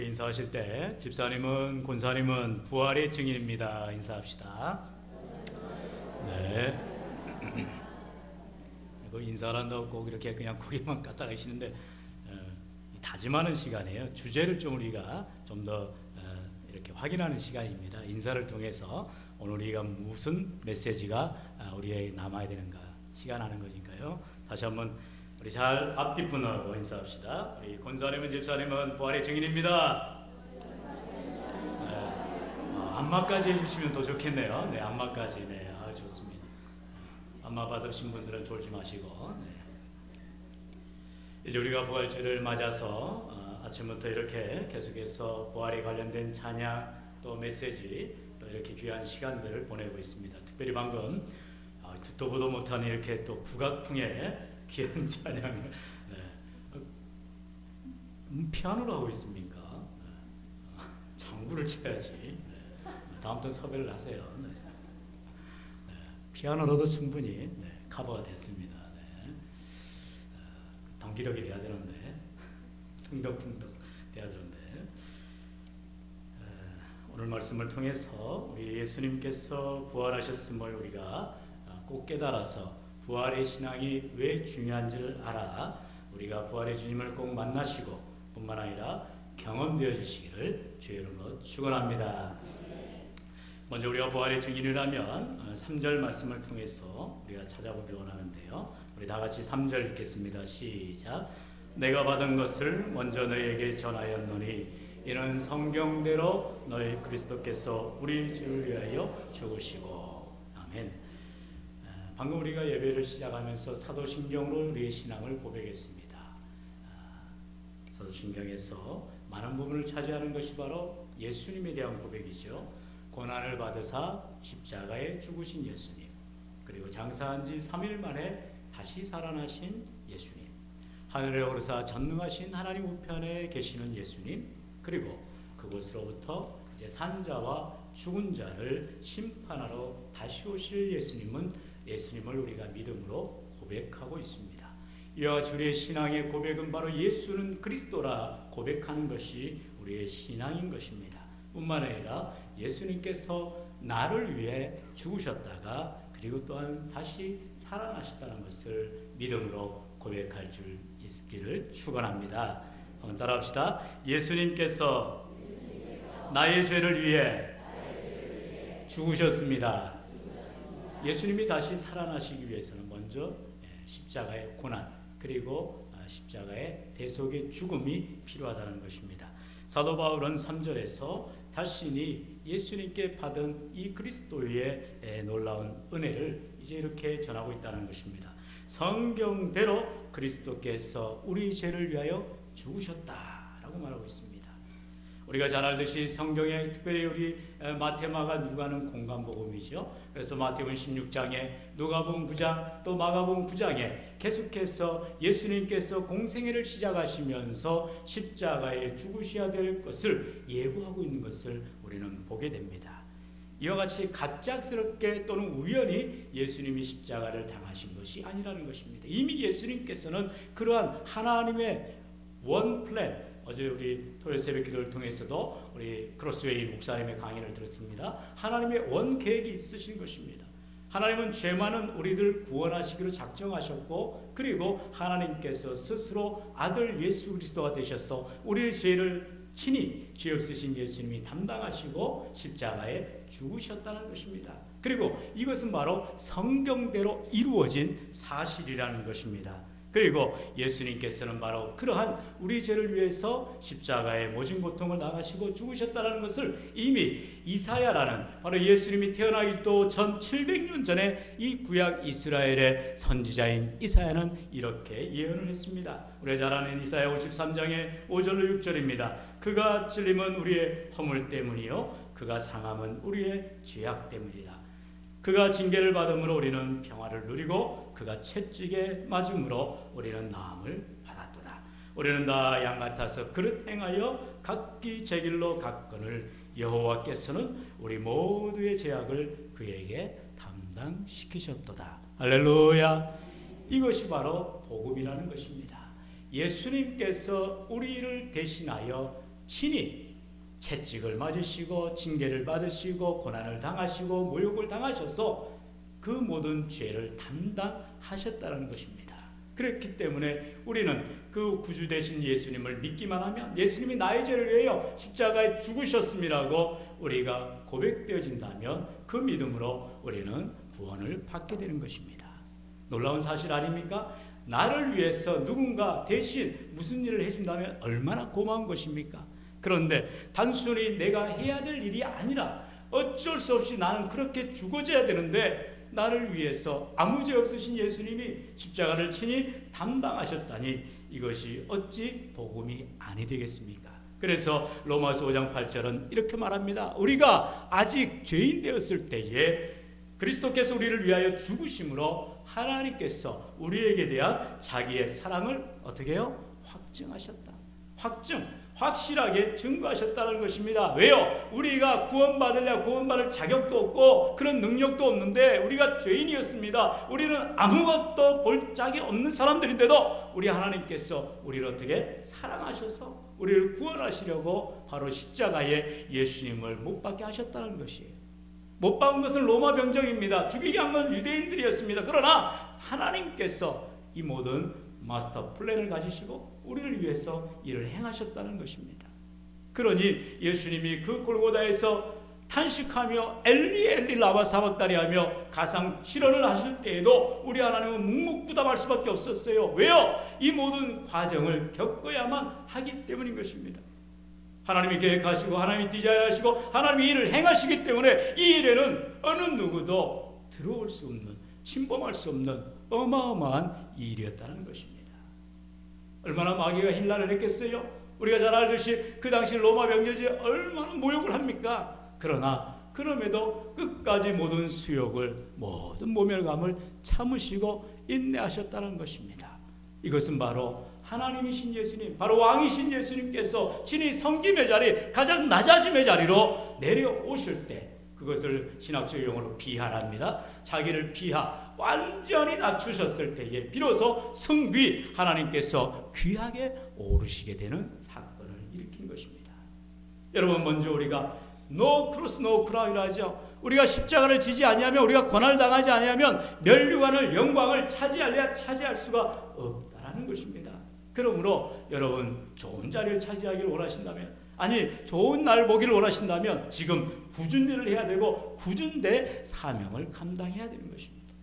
함께 인사하실 때 집사님은, 권사님은 부활의 증인입니다. 인사합시다. 네. 그 인사를 한다고 꼭 이렇게 그냥 고개만 까딱 하시는데 다짐하는 시간이에요. 주제를 좀 우리가 좀 더 이렇게 확인하는 시간입니다. 인사를 통해서 오늘 우리가 무슨 메시지가 우리에게 남아야 되는가 시간하는 거니까요. 다시 한번 우리 잘 앞뒷분하고 인사합시다. 우리 권사님은, 집사님은 부활의 증인입니다. 안마까지 해주시면 더 좋겠네요. 네, 안마까지. 네, 좋습니다. 안마 받으신 분들은 졸지 마시고. 네. 이제 우리가 부활주를 맞아서 아침부터 이렇게 계속해서 부활에 관련된 찬양 또 메시지 또 이렇게 귀한 시간들을 보내고 있습니다. 특별히 방금 듣도 보도 못한 이렇게 또 국악풍의 귀한 찬양을 피아노로 하고 있습니까? 장구를 쳐야지. 다음부터 섭외를 하세요. 피아노로도 충분히 커버가 됐습니다. 덩기덕이 돼야 되는데, 퉁덕퉁덕 돼야 되는데, 오늘 말씀을 통해서 우리 예수님께서 부활하셨음을 우리가 꼭 깨달아서 부활의 신앙이 왜 중요한지를 알아 우리가 부활의 주님을 꼭 만나시고 뿐만 아니라 경험되어지시기를 주의 이름으로 축원합니다. 먼저 우리가 부활의 증인이라면 3절 말씀을 통해서 우리가 찾아보기 원하는데요. 우리 다 같이 3절 읽겠습니다. 시작. 내가 받은 것을 먼저 너희에게 전하였노니 이는 성경대로 너희 그리스도께서 우리 주를 위하여 죽으시고. 아멘. 방금 우리가 예배를 시작하면서 사도신경으로 우리의 신앙을 고백했습니다. 사도신경에서 많은 부분을 차지하는 것이 바로 예수님에 대한 고백이죠. 고난을 받으사 십자가에 죽으신 예수님, 그리고 장사한 지 3일 만에 다시 살아나신 예수님, 하늘에 오르사 전능하신 하나님 우편에 계시는 예수님, 그리고 그곳으로부터 이제 산자와 죽은 자를 심판하러 다시 오실 예수님을 우리가 믿음으로 고백하고 있습니다. 이와 같이 우리의 신앙의 고백은 바로 예수는 그리스도라 고백하는 것이 우리의 신앙인 것입니다. 뿐만 아니라 예수님께서 나를 위해 죽으셨다가 그리고 또한 다시 살아나셨다는 것을 믿음으로 고백할 줄 있기를 축원합니다. 한번 따라합시다. 예수님께서 나의 죄를 위해 죽으셨습니다. 예수님이 다시 살아나시기 위해서는 먼저 십자가의 고난 그리고 십자가의 대속의 죽음이 필요하다는 것입니다. 사도 바울은 3절에서 자신이 예수님께 받은 이 그리스도의 놀라운 은혜를 이제 이렇게 전하고 있다는 것입니다. 성경대로 그리스도께서 우리 죄를 위하여 죽으셨다라고 말하고 있습니다. 우리가 잘 알듯이 성경에 특별히 우리 마태마가 누가는 공간복음이죠. 그래서 마태복음 16장에 누가복음 9장 또 마가복음 9장에 계속해서 예수님께서 공생애를 시작하시면서 십자가에 죽으셔야 될 것을 예고하고 있는 것을 우리는 보게 됩니다. 이와 같이 갑작스럽게 또는 우연히 예수님이 십자가를 당하신 것이 아니라는 것입니다. 이미 예수님께서는 그러한 하나님의 원 플랜, 어제 우리 토요일 새벽 기도를 통해서도 우리 크로스웨이 목사님의 강의를 들었습니다. 하나님의 원 계획이 있으신 것입니다. 하나님은 죄 많은 우리들 구원하시기로 작정하셨고 그리고 하나님께서 스스로 아들 예수 그리스도가 되셔서 우리의 죄를 친히 죄 없으신 예수님이 담당하시고 십자가에 죽으셨다는 것입니다. 그리고 이것은 바로 성경대로 이루어진 사실이라는 것입니다. 그리고 예수님께서는 바로 그러한 우리 죄를 위해서 십자가의 모진 고통을 당하시고 죽으셨다는 것을 이미 이사야라는 바로 예수님이 태어나기 또 전 700년 전에 이 구약 이스라엘의 선지자인 이사야는 이렇게 예언을 했습니다. 우리가 잘 아는 이사야 53장의 5절로 6절입니다. 그가 찔림은 우리의 허물 때문이요 그가 상함은 우리의 죄악 때문이다. 그가 징계를 받음으로 우리는 평화를 누리고 그가 채찍에 맞음으로 우리는 나음을 받았도다. 우리는 다 양 같아서 그릇 행하여 각기 제 길로 갔거늘 여호와께서는 우리 모두의 죄악을 그에게 담당시키셨도다. 할렐루야. 이것이 바로 복음이라는 것입니다. 예수님께서 우리를 대신하여 친히 채찍을 맞으시고 징계를 받으시고 고난을 당하시고 모욕을 당하셔서 그 모든 죄를 담당하셨다는 것입니다. 그렇기 때문에 우리는 그 구주 되신 예수님을 믿기만 하면 예수님이 나의 죄를 위하여 십자가에 죽으셨음이라고 우리가 고백되어진다면 그 믿음으로 우리는 구원을 받게 되는 것입니다. 놀라운 사실 아닙니까? 나를 위해서 누군가 대신 무슨 일을 해준다면 얼마나 고마운 것입니까? 그런데 단순히 내가 해야 될 일이 아니라 어쩔 수 없이 나는 그렇게 죽어져야 되는데 나를 위해서 아무 죄 없으신 예수님이 십자가를 친히 담당하셨다니 이것이 어찌 복음이 아니 되겠습니까? 그래서 로마서 5장 8절은 이렇게 말합니다. 우리가 아직 죄인 되었을 때에 그리스도께서 우리를 위하여 죽으심으로 하나님께서 우리에게 대한 자기의 사랑을 어떻게 해요? 확증하셨다. 확실하게 증거하셨다는 것입니다. 왜요? 우리가 구원받으려 구원받을 자격도 없고 그런 능력도 없는데 우리가 죄인이었습니다. 우리는 아무것도 볼 짝이 없는 사람들인데도 우리 하나님께서 우리를 어떻게 사랑하셔서 우리를 구원하시려고 바로 십자가에 예수님을 못 박게 하셨다는 것이에요. 못 박은 것은 로마 병정입니다. 죽이게 한 건 유대인들이었습니다. 그러나 하나님께서 이 모든 마스터 플랜을 가지시고 우리를 위해서 일을 행하셨다는 것입니다. 그러니 예수님이 그 골고다에서 탄식하며 엘리 엘리 라마 사박다니 하며 가상 실언을 하실 때에도 우리 하나님은 묵묵부답할 수밖에 없었어요. 왜요? 이 모든 과정을 겪어야만 하기 때문인 것입니다. 하나님이 계획하시고 하나님이 디자인하시고 하나님이 일을 행하시기 때문에 이 일에는 어느 누구도 들어올 수 없는, 침범할 수 없는 어마어마한 일이었다는 것입니다. 얼마나 마귀가 hin란을 했겠어요? 우리가 잘 알듯이 그 당시 로마 병제지 얼마나 모욕을 합니까? 그러나 그럼에도 끝까지 모든 수욕을, 모든 모멸감을 참으시고 인내하셨다는 것입니다. 이것은 바로 하나님이신 예수님, 바로 왕이신 예수님께서 친히 섬김의 자리, 가장 낮아짐의 자리로 내려오실 때, 그것을 신학적 용어로 비하랍니다. 자기를 완전히 낮추셨을 때에 비로소 성귀, 하나님께서 귀하게 오르시게 되는 사건을 일으킨 것입니다. 여러분, 먼저 우리가 no cross no crown이라 하죠. 우리가 십자가를 지지 아니하면, 우리가 고난을 당하지 아니하면 면류관을, 영광을 차지할 수가 없다라는 것입니다. 그러므로 여러분, 좋은 자리를 차지하기를 원하신다면, 아니 좋은 날 보기를 원하신다면 지금 굳은 일을 해야 되고 굳은 데 사명을 감당해야 되는 것입니다.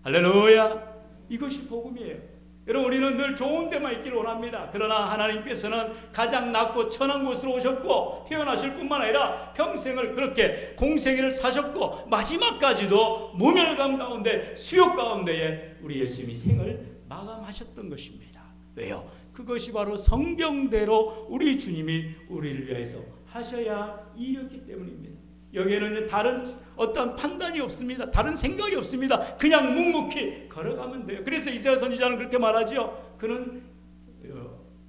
할렐루야. 이것이 복음이에요. 여러분, 우리는 늘 좋은 데만 있기를 원합니다. 그러나 하나님께서는 가장 낮고 천한 곳으로 오셨고 태어나실 뿐만 아니라 평생을 그렇게 공생애를 사셨고 마지막까지도 모멸감 가운데, 수욕 가운데에 우리 예수님이 생을 마감하셨던 것입니다. 왜요? 그것이 바로 성경대로 우리 주님이 우리를 위해서 하셔야 일이었기 때문입니다. 여기에는 다른 어떤 판단이 없습니다. 다른 생각이 없습니다. 그냥 묵묵히 걸어가면 돼요. 그래서 이사야 선지자는 그렇게 말하죠. 그는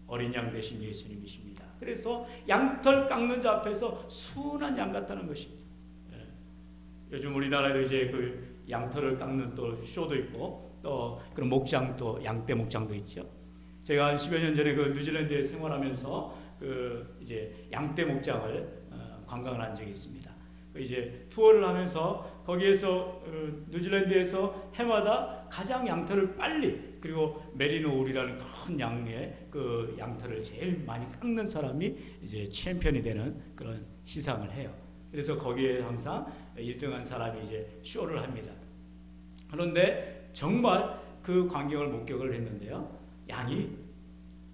어린 양 되신 예수님이십니다. 그래서 양털 깎는 자 앞에서 순한 양 같다는 것입니다. 요즘 우리나라에도 이제 그 양털을 깎는 또 쇼도 있고 또 그런 목장도, 양떼 목장도 있죠. 제가 한 10여 년 전에 그 뉴질랜드에 생활하면서 그 이제 양떼 목장을 관광을 한 적이 있습니다. 이제 투어를 하면서 거기에서 뉴질랜드에서 해마다 가장 양털을 빨리, 그리고 메리노 울이라는 큰 양의 그 양털을 제일 많이 깎는 사람이 이제 챔피언이 되는 그런 시상을 해요. 그래서 거기에 항상 1등한 사람이 이제 쇼를 합니다. 그런데 정말 그 광경을 목격을 했는데요. 양이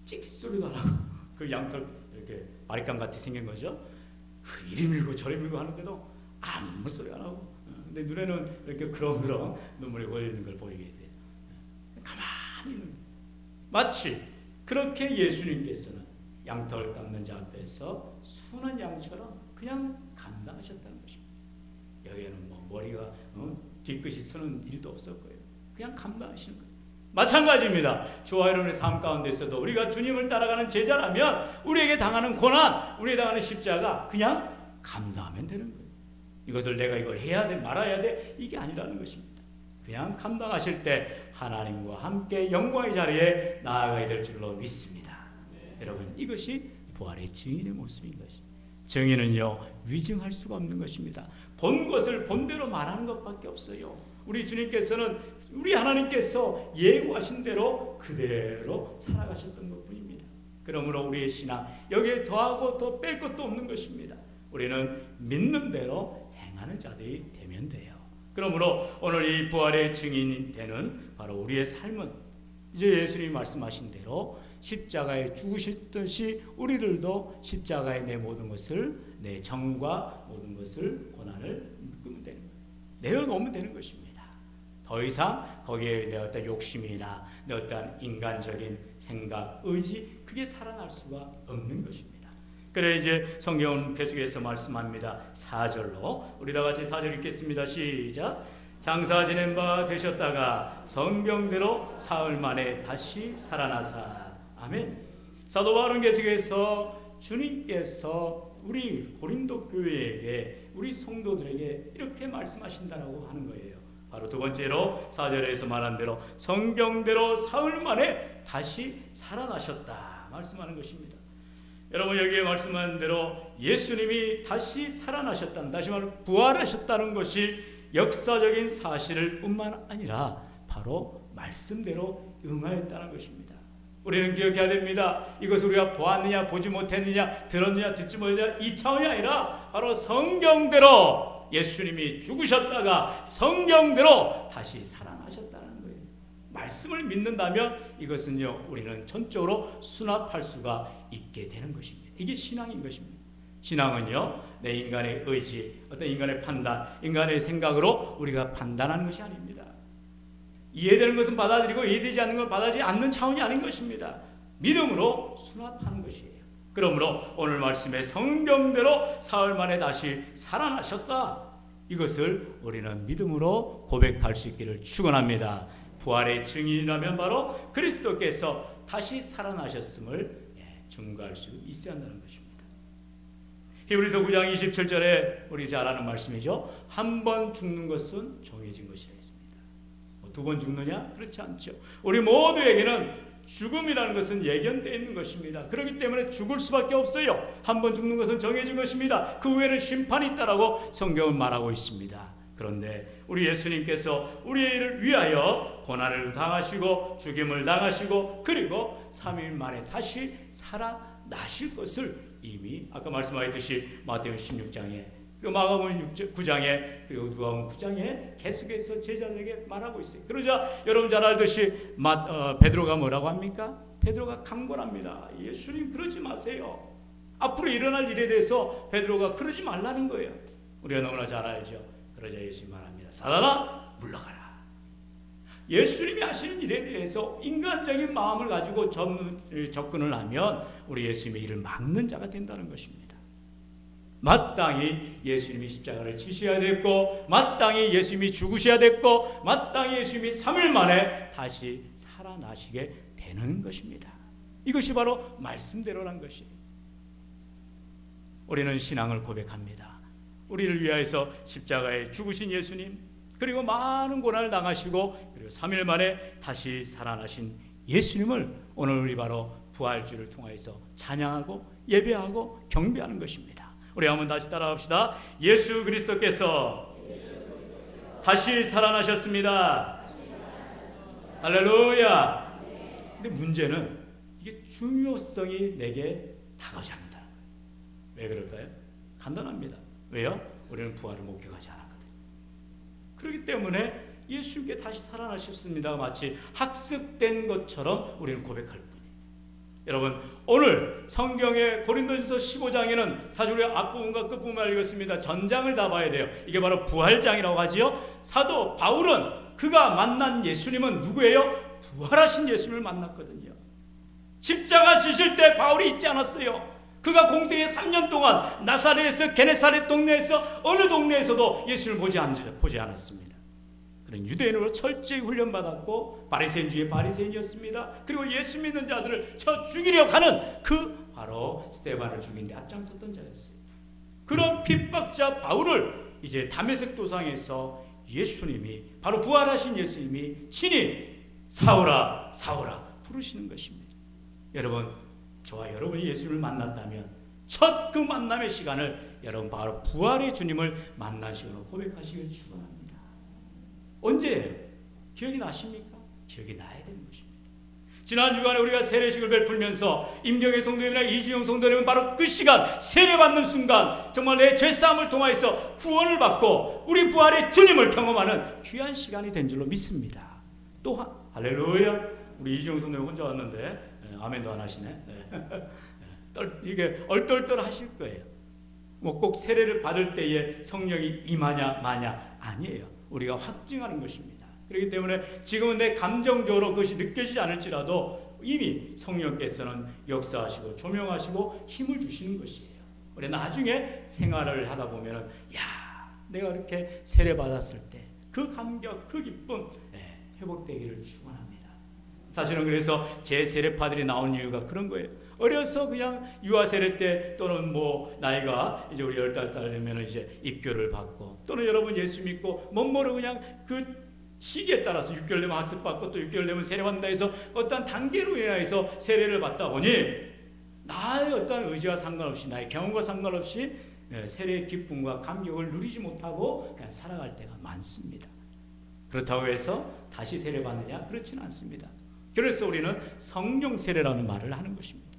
찍소리도 안 하고 그 양털 이렇게 바리깡 같이 생긴 거죠. 이리 밀고 저리 밀고 하는데도 아무 소리 안 하고, 근데 눈에는 이렇게 그렁그렁 눈물이 고이는 걸 보이게 돼요. 가만히 있는, 마치 그렇게 예수님께서는 양털 깎는 자 앞에서 순한 양처럼 그냥 감당하셨다는 것입니다. 여기에는 뭐 머리가 뒤끝이 서는 일도 없었고요. 그냥 감당하시는 거예요. 마찬가지입니다. 저와 여러분의 삶 가운데서도 우리가 주님을 따라가는 제자라면 우리에게 당하는 고난, 우리에게 당하는 십자가 그냥 감당하면 되는 거예요. 이것을 내가 이걸 해야 돼 말아야 돼 이게 아니라는 것입니다. 그냥 감당하실 때 하나님과 함께 영광의 자리에 나아가야 될 줄로 믿습니다. 여러분, 이것이 부활의 증인의 모습인 것입니다. 증인은요, 위증할 수가 없는 것입니다. 본 것을 본대로 말하는 것밖에 없어요. 우리 주님께서는, 우리 하나님께서 예고하신 대로 그대로 살아가셨던 것뿐입니다. 그러므로 우리의 신앙, 여기에 더하고 더 뺄 것도 없는 것입니다. 우리는 믿는 대로 행하는 자들이 되면 돼요. 그러므로 오늘 이 부활의 증인이 되는 바로 우리의 삶은 이제 예수님이 말씀하신 대로 십자가에 죽으셨듯이 우리들도 십자가에 내 모든 것을, 내 정과 모든 것을, 고난을 묶으면 되는 거예요. 내려놓으면 되는 것입니다. 더 이상 거기에 내 어떤 욕심이나 내 어떤 인간적인 생각, 의지, 그게 살아날 수가 없는 것입니다. 그래 이제 성경은 계속해서 말씀합니다. 4절로 우리 다 같이 4절 읽겠습니다. 시작. 장사 지낸 바 되셨다가 성경대로 사흘 만에 다시 살아나사. 아멘. 사도 바울은 계속해서 주님께서 우리 고린도 교회에게, 우리 성도들에게 이렇게 말씀하신다라고 하는 거예요. 바로 두 번째로 4절에서 말한 대로 성경대로 사흘 만에 다시 살아나셨다 말씀하는 것입니다. 여러분, 여기에 말씀한 대로 예수님이 다시 살아나셨다는, 다시 말해 부활하셨다는 것이 역사적인 사실을 뿐만 아니라 바로 말씀대로 응하였다는 것입니다. 우리는 기억해야 됩니다. 이것을 우리가 보았느냐 보지 못했느냐 들었느냐 듣지 못했느냐 이 차원이 아니라 바로 성경대로 예수님이 죽으셨다가 성경대로 다시 살아나셨다는 거예요. 말씀을 믿는다면 이것은요, 우리는 전적으로 수납할 수가 있게 되는 것입니다. 이게 신앙인 것입니다. 신앙은요, 내 인간의 의지, 어떤 인간의 판단, 인간의 생각으로 우리가 판단하는 것이 아닙니다. 이해되는 것은 받아들이고 이해되지 않는 걸 받아들이지 않는 차원이 아닌 것입니다. 믿음으로 수납하는 것이에요. 그러므로 오늘 말씀에 성경대로 사흘 만에 다시 살아나셨다, 이것을 우리는 믿음으로 고백할 수 있기를 축원합니다. 부활의 증인이라면 바로 그리스도께서 다시 살아나셨음을 증거할 수 있어야 한다는 것입니다. 히브리서 9장 27절에 우리 잘 아는 말씀이죠. 한 번 죽는 것은 정해진 것이라 했습니다. 두 번 죽느냐? 그렇지 않죠. 우리 모두에게는 죽음이라는 것은 예견되어 있는 것입니다. 그렇기 때문에 죽을 수밖에 없어요. 한 번 죽는 것은 정해진 것입니다. 그 후에는 심판이 있다라고 성경은 말하고 있습니다. 그런데 우리 예수님께서 우리를 위하여 고난을 당하시고 죽임을 당하시고 그리고 3일 만에 다시 살아나실 것을 이미 아까 말씀하셨듯이 마태복음 16장에 그리고 마가복음 9장에 그리고 누가복음 9장에 계속해서 제자들에게 말하고 있어요. 그러자 여러분 잘 알듯이 베드로가 뭐라고 합니까? 베드로가 강권합니다. 예수님 그러지 마세요. 앞으로 일어날 일에 대해서 베드로가 그러지 말라는 거예요. 우리가 너무나 잘 알죠. 그러자 예수님 말합니다. 사단아 물러가라. 예수님이 하시는 일에 대해서 인간적인 마음을 가지고 접근을 하면 우리 예수님의 일을 막는 자가 된다는 것입니다. 마땅히 예수님이 십자가를 지셔야 됐고, 마땅히 예수님이 죽으셔야 됐고, 마땅히 예수님이 3일 만에 다시 살아나시게 되는 것입니다. 이것이 바로 말씀대로란 것이에요. 우리는 신앙을 고백합니다. 우리를 위하여서 십자가에 죽으신 예수님, 그리고 많은 고난을 당하시고 그리고 3일 만에 다시 살아나신 예수님을 오늘 우리 바로 부활주를 통하여서 찬양하고 예배하고 경배하는 것입니다. 우리 한번 다시 따라합시다. 예수 그리스도께서 다시 살아나셨습니다. 할렐루야. 근데 문제는 이게 중요성이 내게 다가오지 않는다는 거예요. 왜 그럴까요? 간단합니다. 왜요? 우리는 부활을 목격하지 않았거든요. 그렇기 때문에 예수님께 다시 살아나셨습니다. 마치 학습된 것처럼 우리는 고백할 뿐이에요. 여러분, 오늘 성경의 고린도전서 15장에는 사실 우리가 앞부분과 끝부분을 읽었습니다. 전장을 다 봐야 돼요. 이게 바로 부활장이라고 하지요. 사도 바울은 그가 만난 예수님은 누구예요? 부활하신 예수님을 만났거든요. 십자가 지실 때 바울이 있지 않았어요. 그가 공생의 3년 동안 나사렛에서 게네사렛 동네에서 어느 동네에서도 예수를 보지 않았습니다. 그런 유대인으로 철저히 훈련받았고 바리새인 중에 바리새인이었습니다. 그리고 예수 믿는 자들을 쳐 죽이려고 하는 그 바로 스데반을 죽인 데 앞장섰던 자였어요. 그런 핍박자 바울을 이제 다메섹 도상에서 예수님이 바로 부활하신 예수님이 친히 사오라 사오라 부르시는 것입니다. 여러분, 저와 여러분이 예수를 만났다면 첫 그 만남의 시간을 여러분 바로 부활의 주님을 만난 시간으로 고백하시길 축원합니다. 언제예요? 기억이 나십니까? 기억이 나야 되는 것입니다. 지난 주간에 우리가 세례식을 베풀면서 임경의 성도님이나 이지용 성도님은 바로 그 시간 세례받는 순간 정말 내 죄사함을 통하여서 구원을 받고 우리 부활의 주님을 경험하는 귀한 시간이 된 줄로 믿습니다. 또한 할렐루야, 우리 이지용 성도님 혼자 왔는데 아멘도 안 하시네. 이게 얼떨떨 하실 거예요. 뭐 꼭 세례를 받을 때에 성령이 임하냐 마냐 아니에요. 우리가 확증하는 것입니다. 그렇기 때문에 지금은 내 감정적으로 그것이 느껴지지 않을지라도 이미 성령께서는 역사하시고 조명하시고 힘을 주시는 것이에요. 우리 나중에 생활을 하다 보면은 야, 내가 이렇게 세례 받았을 때 그 감격, 그 기쁨 회복되기를 축원합니다. 사실은 그래서 제 세례파들이 나온 이유가 그런 거예요. 어려서 그냥 유아 세례 때 또는 뭐 나이가 이제 우리 10달 되면 이제 입교를 받고 또는 여러분 예수 믿고 멋모르고 그냥 그 시기에 따라서 6개월 되면 학습받고 또 6개월 되면 세례받는다 해서 어떠한 단계로 인해서 세례를 받다 보니 나의 어떠한 의지와 상관없이 나의 경험과 상관없이 세례의 기쁨과 감격을 누리지 못하고 그냥 살아갈 때가 많습니다. 그렇다고 해서 다시 세례받느냐? 그렇지는 않습니다. 그래서 우리는 성령 세례라는 말을 하는 것입니다.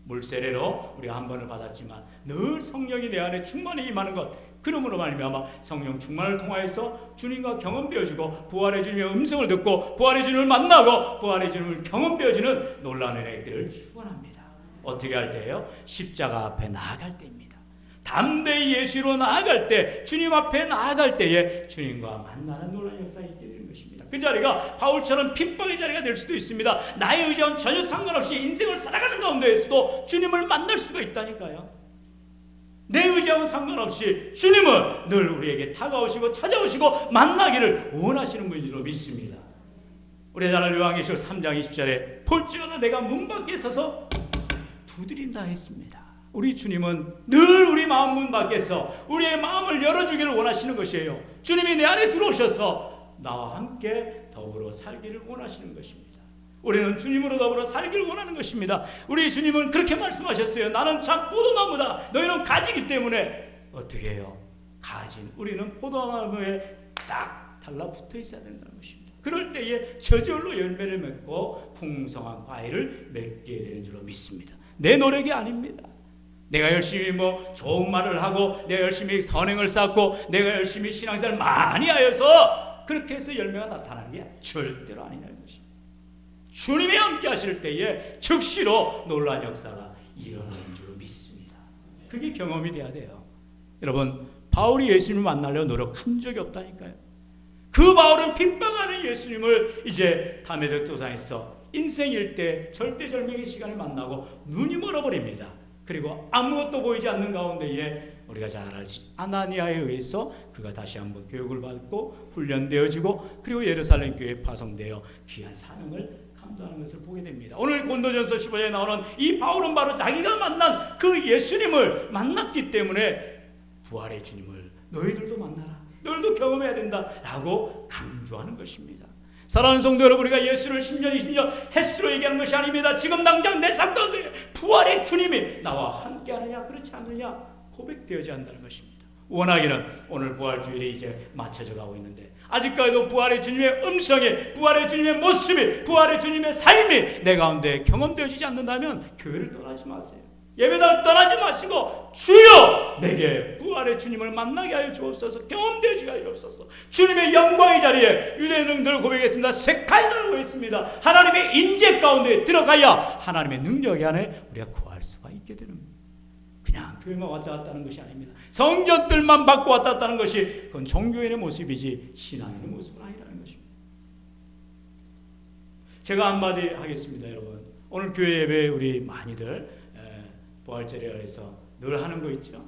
물 세례로 우리가 한 번을 받았지만 늘 성령이 내 안에 충만히 임하는 것, 그러므로 말미암아 성령 충만을 통하여서 주님과 경험되어지고 부활의 주님의 음성을 듣고 부활의 주님을 만나고 부활의 주님을 경험되어지는 놀라운 은혜들을 축원합니다. 어떻게 할 때예요? 십자가 앞에 나아갈 때입니다. 담대히 예수로 나아갈 때, 주님 앞에 나아갈 때에 주님과 만나는 놀라운 역사가 있게 되는 것입니다. 그 자리가 바울처럼 핍박의 자리가 될 수도 있습니다. 나의 의지와는 전혀 상관없이 인생을 살아가는 가운데에서도 주님을 만날 수가 있다니까요. 내 의지와는 상관없이 주님은 늘 우리에게 다가오시고 찾아오시고 만나기를 원하시는 분인 줄 믿습니다. 우리 잘 아는 요한계시록 3장 20절에 볼지어다 내가 문 밖에 서서 두드린다 했습니다. 우리 주님은 늘 우리 마음 문 밖에서 우리의 마음을 열어주기를 원하시는 것이에요. 주님이 내 안에 들어오셔서 나와 함께 더불어 살기를 원하시는 것입니다. 우리는 주님으로 더불어 살기를 원하는 것입니다. 우리 주님은 그렇게 말씀하셨어요. 나는 참 포도나무다. 너희는 가지기 때문에 어떻게 해요? 가진 우리는 포도나무에 딱 달라붙어 있어야 된다는 것입니다. 그럴 때에 저절로 열매를 맺고 풍성한 과일을 맺게 되는 줄로 믿습니다. 내 노력이 아닙니다. 내가 열심히 뭐 좋은 말을 하고 내가 열심히 선행을 쌓고 내가 열심히 신앙생활을 많이 하여서 그렇게 해서 열매가 나타나는 게 절대로 아니냐는 것입니다. 주님이 함께 하실 때에 즉시로 놀라운 역사가 일어나는 줄로 믿습니다. 그게 경험이 돼야 돼요. 여러분, 바울이 예수님을 만나려고 노력한 적이 없다니까요. 그 바울은 핍박하는 예수님을 이제 담에색 도상에서 인생일 때 절대절명의 시간을 만나고 눈이 멀어버립니다. 그리고 아무것도 보이지 않는 가운데에 우리가 잘 알지 아나니아에 의해서 그가 다시 한번 교육을 받고 훈련되어지고 그리고 예루살렘 교회에 파송되어 귀한 사명을 감당하는 것을 보게 됩니다. 오늘 고린도전서 15장에 나오는 이 바울은 바로 자기가 만난 그 예수님을 만났기 때문에 부활의 주님을 너희들도 만나라, 너희들도 경험해야 된다라고 강조하는 것입니다. 사랑하는 성도 여러분, 우리가 예수를 10년 20년 횟수로 얘기하는 것이 아닙니다. 지금 당장 내 삶 가운데 부활의 주님이 나와 함께하느냐 그렇지 않느냐 고백되어야 한다는 것입니다. 원하기는 오늘 부활주일에 이제 맞춰져 가고 있는데 아직까지도 부활의 주님의 음성이, 부활의 주님의 모습이, 부활의 주님의 삶이 내 가운데 경험되어지지 않는다면 교회를 떠나지 마세요. 예배당을 떠나지 마시고 주여 내게 부활의 주님을 만나게 하여 주옵소서, 경험되어지게 하여 주옵소서. 주님의 영광의 자리에 유대인은 늘 고백했습니다. 세칼이라고 했습니다. 하나님의 인재 가운데 들어가야 하나님의 능력 안에 우리가 구할 수가 있게 되는 겁니다. 그냥 교회만 왔다 갔다 하는 것이 아닙니다. 성전들만 받고 왔다 갔다 하는 것이 그건 종교인의 모습이지 신앙인의 모습은 아니라는 것입니다. 제가 한마디 하겠습니다. 여러분, 오늘 교회 예배 우리 많이들 부활절이라 해서 늘 하는 거 있죠.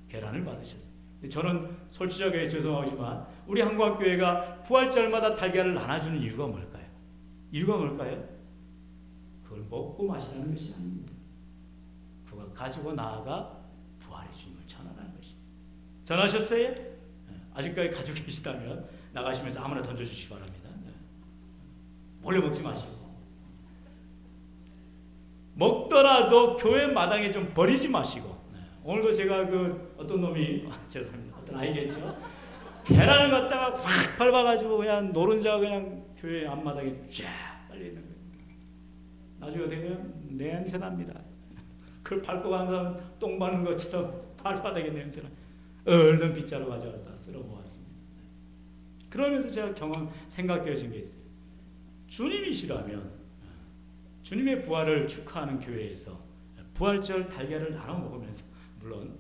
계란을 받으셨어요. 저는 솔직하게 죄송하지만 우리 한국교회가 부활절마다 달걀을 나눠주는 이유가 뭘까요? 이유가 뭘까요? 그걸 먹고 마시라는 것이 아닙니다. 그걸 가지고 나아가 부활의 주님을 전하라는 것입니다. 전하셨어요? 아직까지 가지고 계시다면 나가시면서 아무나 던져주시기 바랍니다. 몰래 먹지 마시고 먹더라도 교회 마당에 좀 버리지 마시고. 오늘도 제가 그 어떤 놈이 죄송합니다. 어떤 아이겠죠. 계란을 갖다가 확 밟아가지고 그냥 노른자 그냥 교회 앞마당에 쫙 빨리 있는 거예요. 나중에 어떻게 되면 냄새 납니다. 그걸 밟고 가는 사람 똥 밟는 것처럼 발바닥에 냄새나. 얼른 빗자루 가져와서 다 쓸어 모았습니다. 그러면서 제가 생각되어진 게 있어요. 주님이시라면 주님의 부활을 축하하는 교회에서 부활절 달걀을 나눠 먹으면서 물론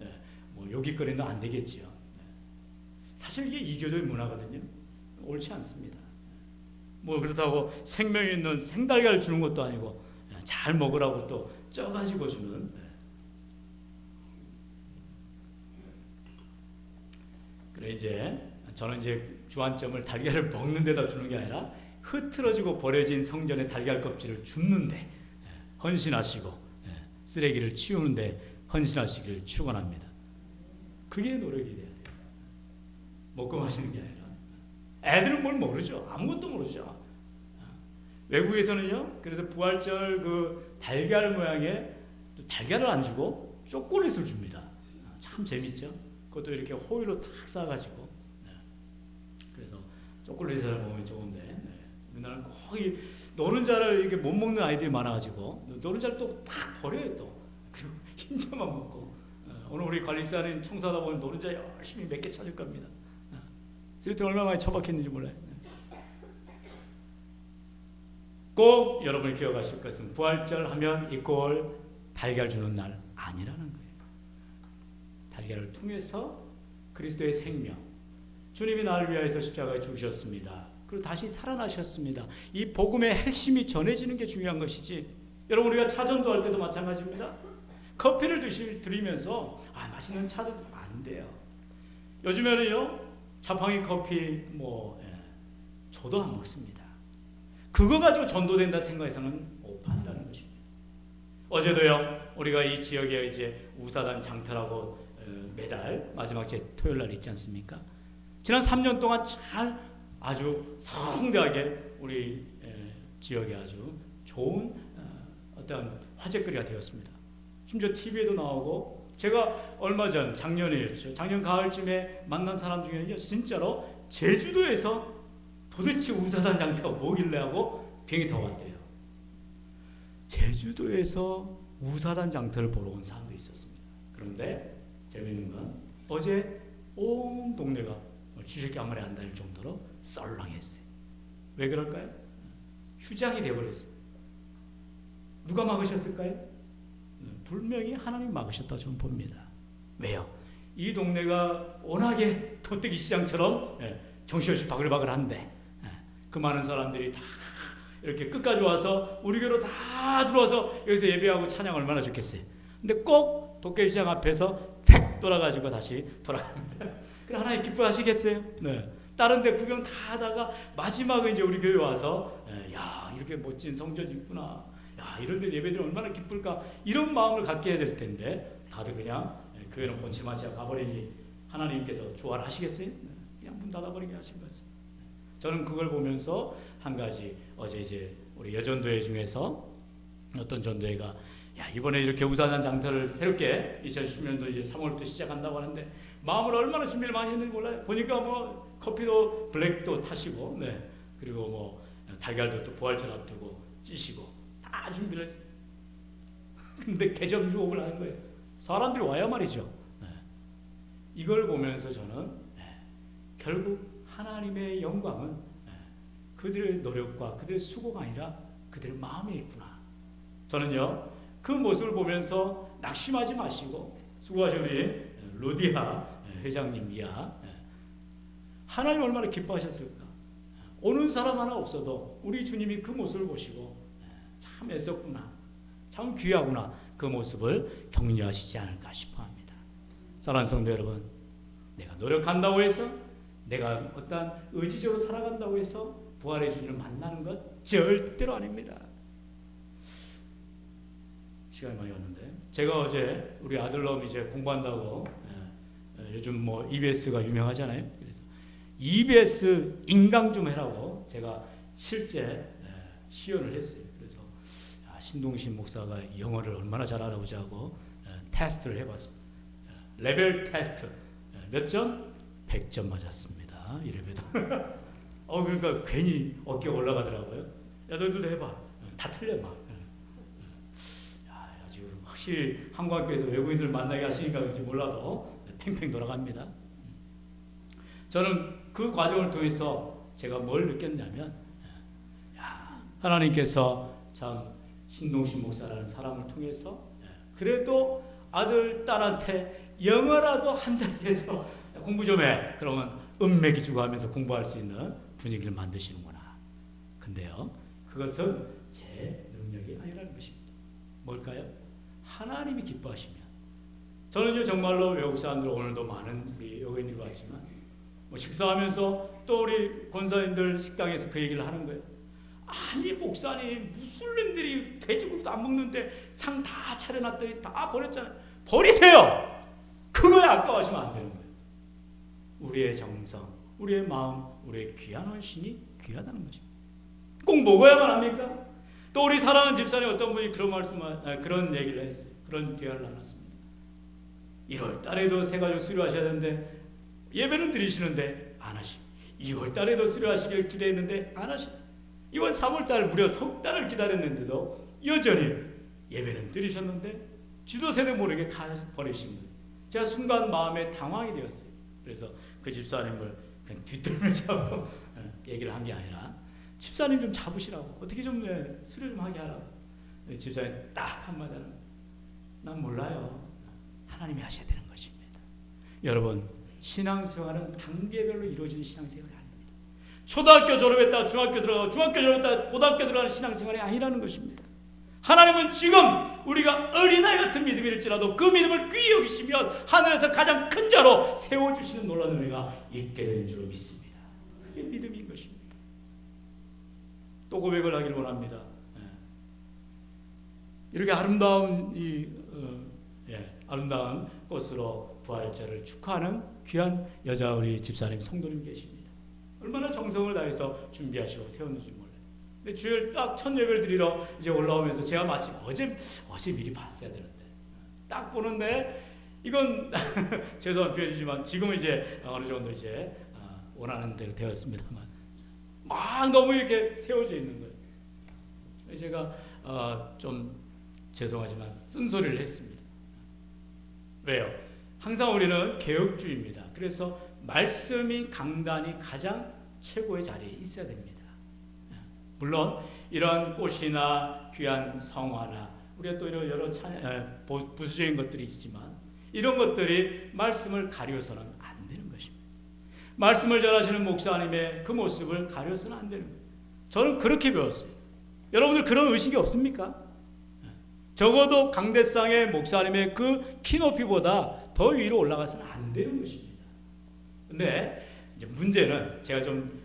뭐 요깃거리는 안 되겠지요. 사실 이게 이교도의 문화거든요. 옳지 않습니다. 뭐 그렇다고 생명 있는 생달걀을 주는 것도 아니고 잘 먹으라고 또 쪄가지고 주는. 그래 이제 저는 이제 주안점을 달걀을 먹는 데다 주는 게 아니라 흐트러지고 버려진 성전의 달걀 껍질을 줍는데 헌신하시고 쓰레기를 치우는데 헌신하시기를 축원합니다. 그게 노력이 돼야 돼요. 먹고 마시는 게 아니라. 애들은 뭘 모르죠. 아무것도 모르죠. 외국에서는요. 그래서 부활절 그 달걀 모양의 달걀을 안 주고 초콜릿을 줍니다. 참 재밌죠. 그것도 이렇게 호일로 탁 싸가지고. 그래서 초콜릿을 먹으면 좋은데 우리나라는 꼭 이 노른자를 이렇게 못 먹는 아이들이 많아가지고 노른자를 또 탁 버려요 또. 그리고 흰자만 먹고. 오늘 우리 관리사님 청소하다 보면 노른자 열심히 몇 개 찾을 겁니다. 쓰레기통 얼마나 많이 처박혔는지 몰라요. 꼭 여러분이 기억하실 것은 부활절 하면 이꼴 달걀 주는 날 아니라는 거예요. 달걀을 통해서 그리스도의 생명, 주님이 나를 위하여서 십자가에 죽으셨습니다. 그리고 다시 살아나셨습니다. 이 복음의 핵심이 전해지는 게 중요한 것이지. 여러분 우리가 차전도 할 때도 마찬가지입니다. 커피를 드리면서 맛있는 차도 안 돼요. 요즘에는요 자판기 커피 저도 안 먹습니다. 그거 가지고 전도된다 생각해서는 못 판다는 것입니다. 어제도요 우리가 이 지역에 이제 우사단 장터라고 매달 마지막 제 토요일 날 있지 않습니까? 지난 3년 동안 잘 아주 성대하게 우리 지역에 아주 좋은 어떤 화제거리가 되었습니다. 심지어 TV에도 나오고 제가 얼마 전 작년이었죠. 작년 가을쯤에 만난 사람 중에는요 진짜로 제주도에서 도대체 우사단 장터가 뭐길래 하고 비행기 타고 왔대요. 제주도에서 우사단 장터를 보러 온 사람도 있었습니다. 그런데 재미있는 건 어제 온 동네가 쥐새끼 한 마리 안 다닐 정도로 썰렁했어요. 왜 그럴까요? 휴장이 되어버렸어요. 누가 막으셨을까요? 분명히 하나님 막으셨다고 저는 봅니다. 왜요? 이 동네가 워낙에 도떼기 시장처럼 정신없이 바글바글한데 그 많은 사람들이 다 이렇게 끝까지 와서 우리 교회로 다 들어와서 여기서 예배하고 찬양 얼마나 좋겠어요. 근데 꼭 도깨비 시장 앞에서 팩 돌아가지고 다시 돌아갑니다. 그럼 하나님 기뻐하시겠어요? 네. 다른 데 구경 다 하다가 마지막에 이제 우리 교회 와서 야 이렇게 멋진 성전이 있구나. 야 이런 데 예배드리면 얼마나 기쁠까. 이런 마음을 갖게 해야 될 텐데 다들 그냥 교회는 본체마치야 가버리니 하나님께서 조활하시겠어요? 그냥 문 닫아버리게 하신 거지. 저는 그걸 보면서 한 가지 어제 이제 우리 여전도회 중에서 어떤 전도회가 야 이번에 이렇게 우사단 장터를 새롭게 2010년도 이제 3월부터 시작한다고 하는데 마음을 얼마나 준비를 많이 했는지 몰라요. 보니까 뭐 커피도 블랙도 타시고 네 그리고 뭐 달걀도 또 부활절 앞두고 찌시고 다 준비를 했어요. 근데 개점 유업을 하는 거예요. 사람들이 와야 말이죠. 네. 이걸 보면서 저는 결국 하나님의 영광은 그들의 노력과 그들의 수고가 아니라 그들의 마음에 있구나. 저는요 그 모습을 보면서 낙심하지 마시고 수고하신 우리 루디아 회장님 이야 하나님 얼마나 기뻐하셨을까. 오는 사람 하나 없어도 우리 주님이 그 모습을 보시고 참 애썼구나, 참 귀하구나, 그 모습을 격려하시지 않을까 싶어합니다. 사랑하는 성도 여러분, 내가 노력한다고 해서 내가 어떤 의지적으로 살아간다고 해서 부활의 주님을 만나는 것 절대로 아닙니다. 시간이 많이 왔는데 제가 어제 우리 아들놈 이제 공부한다고 요즘 뭐 EBS가 유명하잖아요. 그래서 EBS 인강 좀 해라고 제가 실제 시연을 했어요. 그래서 신동신 목사가 영어를 얼마나 잘 알아보자고 테스트를 해봤습니다. 레벨 테스트 몇 점? 100점 맞았습니다. 이래봬도. 그러니까 괜히 어깨 올라가더라고요. 야 너희들도 해봐. 다 틀려 막. 지금 확실히 한국학교에서 외국인들 만나게 하시니까 그런지 몰라도 팽팽 돌아갑니다. 저는 그 과정을 통해서 제가 뭘 느꼈냐면 하나님께서 참 신동신 목사라는 사람을 통해서 그래도 아들, 딸한테 영어라도 한 자리에서 공부 좀 해. 그러면 음맥이 주고 하면서 공부할 수 있는 분위기를 만드시는구나. 근데요, 그것은 제 능력이 아니라는 것입니다. 뭘까요? 하나님이 기뻐하시면. 저는요 정말로 외국 사람들 오늘도 많은 우리 여교인들이 왔지만 식사하면서 또 우리 권사님들 식당에서 그 얘기를 하는 거예요. 아니 목사님 무슬림들이 돼지고기도 안 먹는데 상 다 차려놨더니 다 버렸잖아요. 버리세요. 그거에 아까워하시면 안 되는 거예요. 우리의 정성, 우리의 마음, 우리의 귀한 헌신이 귀하다는 것입니다. 꼭 먹어야만 합니까? 또 우리 사랑하는 집사님 어떤 분이 그런 얘기를 했어요. 그런 대화를 나눴습니다. 1월 달에도 새 가족 수료하셔야 되는데 예배는 드리시는데 안 하시고 2월 달에도 수료하시길 기대했는데 안 하시고 이번 3월 달 무려 석 달을 기다렸는데도 여전히 예배는 드리셨는데 지도 세대 모르게 버리신 거예요. 제가 순간 마음에 당황이 되었어요. 그래서 그 집사님을 그냥 뒤뜰을 잡고 얘기를 한 게 아니라 집사님 좀 잡으시라고 어떻게 좀 수료 좀 하게 하라고. 집사님 딱 한마디 하는 거예요. 난 몰라요. 하나님이 하셔야 되는 것입니다. 여러분 신앙생활은 단계별로 이루어지는 신앙생활이 아닙니다. 초등학교 졸업했다 중학교 들어가고 중학교 졸업했다 고등학교 들어가는 신앙생활이 아니라는 것입니다. 하나님은 지금 우리가 어린아이 같은 믿음일지라도 그 믿음을 귀히 여기시면 하늘에서 가장 큰 자로 세워주시는 놀라운 은혜가 있게 된 줄로 믿습니다. 그게 믿음인 것입니다. 또 고백을 하기를 원합니다. 이렇게 아름다운 아름다운 꽃으로 부활절을 축하하는 귀한 여자 우리 집사님 성도님 계십니다. 얼마나 정성을 다해서 준비하시고 세웠는지 몰라요. 근데 주일 딱 첫 예배를 드리러 이제 올라오면서 제가 마침 어제 미리 봤어야 되는데 딱 보는데 이건 죄송한 표현이지만 지금은 이제 어느 정도 이제 원하는 대로 되었습니다만 막 너무 이렇게 세워져 있는 거예요. 제가 좀 죄송하지만 쓴소리를 했습니다. 왜요? 항상 우리는 개혁주의입니다. 그래서 말씀이 강단이 가장 최고의 자리에 있어야 됩니다. 물론 이런 꽃이나 귀한 성화나 우리가 또 이런 여러 부수적인 것들이 있지만 이런 것들이 말씀을 가려서는 안 되는 것입니다. 말씀을 전하시는 목사님의 그 모습을 가려서는 안 되는 거예요. 저는 그렇게 배웠어요. 여러분들 그런 의식이 없습니까? 적어도 강대상의 목사님의 그 키높이보다 더 위로 올라가서는 안 되는 것입니다. 근데 이제 문제는 제가 좀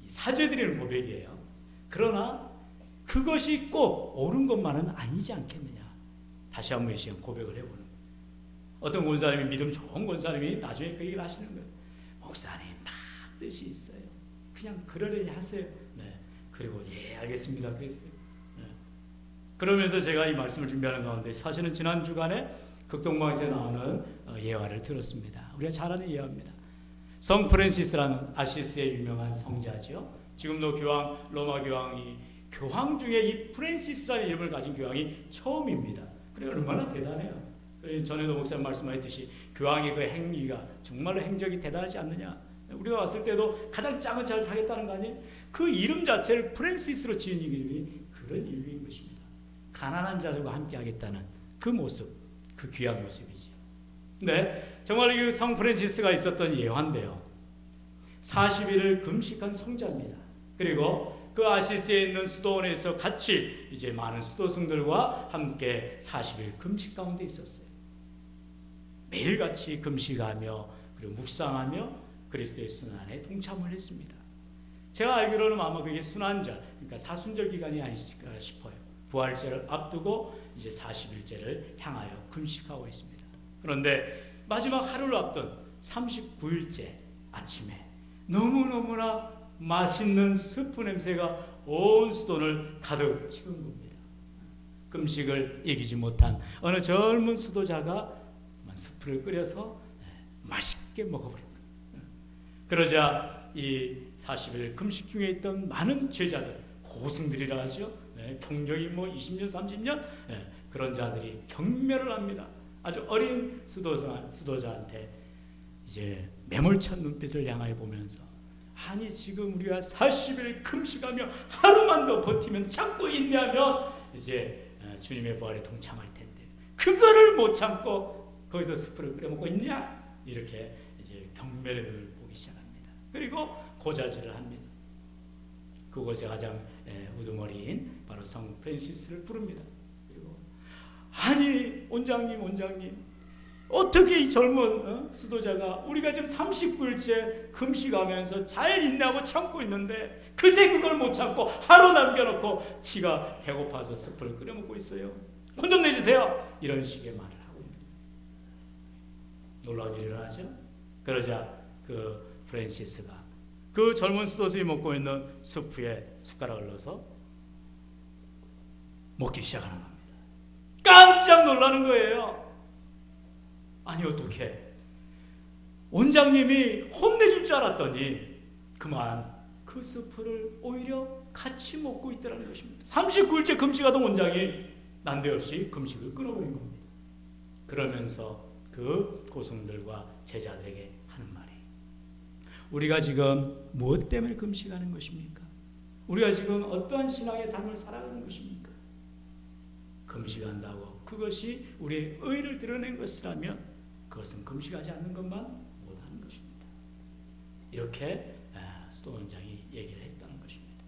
사죄드리는 고백이에요. 그러나 그것이 꼭 옳은 것만은 아니지 않겠느냐. 다시 한번 이 시간 고백을 해보는 거예요. 어떤 권사님이 믿음 좋은 권사님이 나중에 그 얘기를 하시는 거예요. 목사님 다 뜻이 있어요. 그냥 그러려니 하세요. 네. 그리고 예 알겠습니다 그랬어요. 네. 그러면서 제가 이 말씀을 준비하는 가운데 사실은 지난 주간에 극동방에서 나오는 예화를 들었습니다. 우리가 잘 아는 예화입니다. 성 프란시스라는 아시스의 유명한 성자죠. 지금도 로마 교황이 교황 중에 이 프란시스라는 이름을 가진 교황이 처음입니다. 그래 얼마나 대단해요. 전에도 목사님 말씀하셨듯이 교황의 그 행위가 정말로 행적이 대단하지 않느냐. 우리가 왔을 때도 가장 작은 차를 타겠다는 거 아니에요? 그 이름 자체를 프란시스로 지은 이름이 그런 이유인 것입니다. 가난한 자들과 함께 하겠다는 그 모습, 그 귀한 모습이죠. 네, 정말 이 성 프란시스가 있었던 예화인데요. 40일을 금식한 성자입니다. 그리고 그 아시스에 있는 수도원에서 같이 이제 많은 수도승들과 함께 40일 금식 가운데 있었어요. 매일같이 금식하며 그리고 묵상하며 그리스도의 순환에 동참을 했습니다. 제가 알기로는 아마 그게 순환절, 그러니까 사순절 기간이 아닐까 싶어요. 부활절을 앞두고 이제 40일째를 향하여 금식하고 있습니다. 그런데 마지막 하루를 앞둔 39일째 아침에 너무너무나 맛있는 스프 냄새가 온 수도를 가득 채운 겁니다. 금식을 이기지 못한 어느 젊은 수도자가 스프를 끓여서 맛있게 먹어버린 거예요. 그러자 이 40일 금식 중에 있던 많은 제자들, 고승들이라 하죠. 경력이 20년 30년 그런 자들이 경멸을 합니다. 아주 어린 수도자한테 이제 매몰찬 눈빛을 향하여 보면서, 아니 지금 우리가 40일 금식하며 하루만 더 버티면 참고 인내하면 이제 주님의 부활에 동참할 텐데 그거를 못 참고 거기서 스프를 끓여 먹고 있냐? 이렇게 이제 경멸의 눈을 보기 시작합니다. 그리고 고자질을 합니다. 그곳에 가장 우두머리인 바로 성 프란시스를 부릅니다. 그리고 아니 원장님 어떻게 이 젊은 수도자가 우리가 지금 39일째 금식하면서 잘 인내하고 참고 있는데 그새 그걸 못 참고 하루 남겨놓고 지가 배고파서 스프를 끓여 먹고 있어요. 혼 좀 내주세요. 이런 식의 말을 하고 있는 놀라운 일이 일어나죠. 그러자 그 프란시스가 그 젊은 수도승이 먹고 있는 스프에 숟가락을 넣어서 먹기 시작하는 겁니다. 깜짝 놀라는 거예요. 아니 어떻게 원장님이 혼내줄 줄 알았더니 그만 그 스프를 오히려 같이 먹고 있더라는 것입니다. 39일째 금식하던 원장이 난데없이 금식을 끊어버린 겁니다. 그러면서 그 고승들과 제자들에게 하는 말이, 우리가 지금 무엇 때문에 금식하는 것입니까? 우리가 지금 어떠한 신앙의 삶을 살아가는 것입니까? 금식한다고 그것이 우리의 의를 드러낸 것이라면 그것은 금식하지 않는 것만 못하는 것입니다. 이렇게 수도 원장이 얘기를 했다는 것입니다.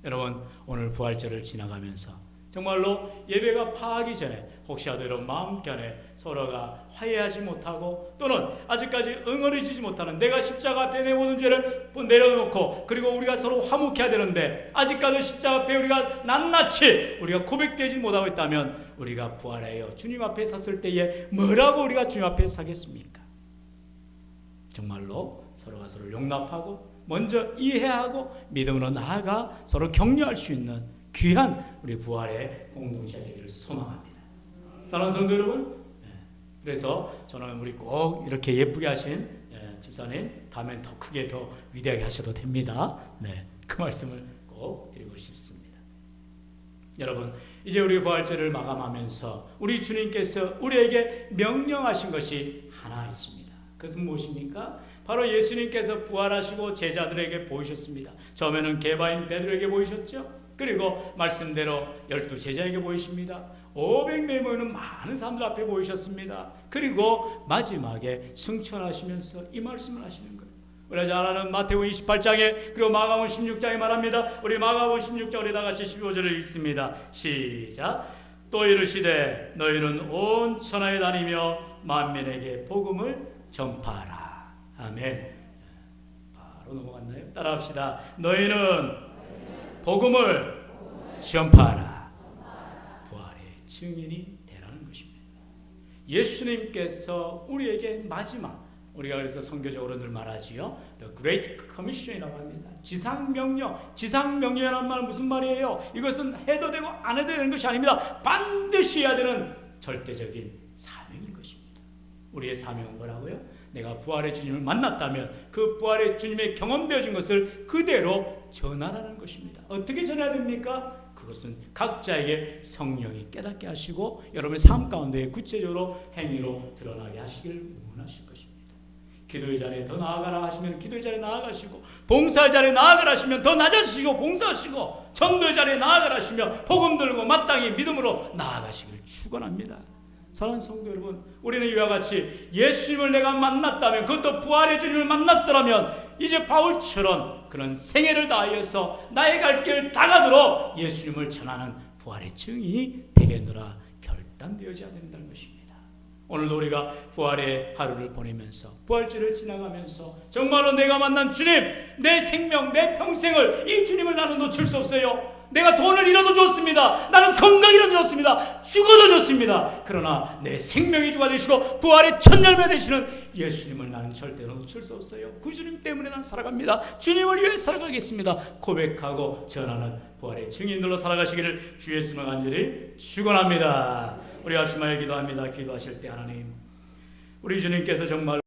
여러분, 오늘 부활절을 지나가면서 정말로 예배가 파하기 전에 혹시라도 이런 마음견에 서로가 화해하지 못하고 또는 아직까지 응어리지지 못하는 내가 십자가 앞에 내오는 죄를 내려놓고 그리고 우리가 서로 화목해야 되는데 아직까지 십자가 앞에 우리가 낱낱이 우리가 고백되지 못하고 있다면 우리가 부활하여 주님 앞에 섰을 때에 뭐라고 우리가 주님 앞에 서겠습니까? 정말로 서로가 서로를 용납하고 먼저 이해하고 믿음으로 나아가 서로 격려할 수 있는 귀한 우리 부활의 공동체가 되기를 소망합니다. 사랑하는 성도 여러분, 그래서 저는 우리 꼭 이렇게 예쁘게 하신 집사님 다음엔 더 크게 더 위대하게 하셔도 됩니다. 그 말씀을 꼭 드리고 싶습니다. 여러분, 이제 우리 부활절을 마감하면서 우리 주님께서 우리에게 명령하신 것이 하나 있습니다. 그것은 무엇입니까? 바로 예수님께서 부활하시고 제자들에게 보이셨습니다. 처음에는 계바인 베드로에게 보이셨죠. 그리고 말씀대로 12제자에게 보이십니다. 500명이 모이는 많은 사람들 앞에 보이셨습니다. 그리고 마지막에 승천하시면서 이 말씀을 하시는 거예요. 우리가 잘 아는 마태복음 28장에 그리고 마가복음 16장에 말합니다. 우리 마가복음 16장 우리 다 같이 15절을 읽습니다. 시작. 또 이르시되 너희는 온 천하에 다니며 만민에게 복음을 전파하라. 아멘. 바로 넘어갔나요? 따라합시다. 너희는 복음을 전파하라. 부활의 증인이 되라는 것입니다. 예수님께서 우리에게 마지막, 우리가 그래서 선교적으로 늘 말하지요. The Great Commission이라고 합니다. 지상명령. 지상명령이라는 말은 무슨 말이에요? 이것은 해도 되고 안 해도 되는 것이 아닙니다. 반드시 해야 되는 절대적인 사명인 것입니다. 우리의 사명은 뭐라고요? 내가 부활의 주님을 만났다면 그 부활의 주님의 경험되어진 것을 그대로 전하라는 것입니다. 어떻게 전해야 됩니까? 그것은 각자에게 성령이 깨닫게 하시고 여러분의 삶 가운데 구체적으로 행위로 드러나게 하시길 원하실 것입니다. 기도의 자리에 더 나아가라 하시면 기도의 자리에 나아가시고, 봉사의 자리에 나아가라 하시면 더 낮아지시고 봉사하시고, 전도의 자리에 나아가라 하시면 복음 들고 마땅히 믿음으로 나아가시길 축원합니다. 사랑하는 성도 여러분, 우리는 이와 같이 예수님을 내가 만났다면, 그것도 부활의 주님을 만났더라면 이제 바울처럼 그런 생애를 다하여서 나의 갈 길 다 가도록 예수님을 전하는 부활의 증인이 되겠노라 결단되어져야 된다는 것입니다. 오늘도 우리가 부활의 하루를 보내면서 부활절을 지나가면서 정말로 내가 만난 주님, 내 생명, 내 평생을 이 주님을 나는 놓칠 수 없어요. 내가 돈을 잃어도 좋습니다. 나는 건강 잃어도 좋습니다. 죽어도 좋습니다. 그러나 내 생명의 주가 되시고 부활의 첫 열매 되시는 예수님을 나는 절대로 놓칠 수 없어요. 그 주님 때문에 난 살아갑니다. 주님을 위해 살아가겠습니다. 고백하고 전하는 부활의 증인들로 살아가시기를 주 예수님을 간절히 축원합니다. 우리 합심하여 기도합니다. 기도하실 때 하나님, 우리 주님께서 정말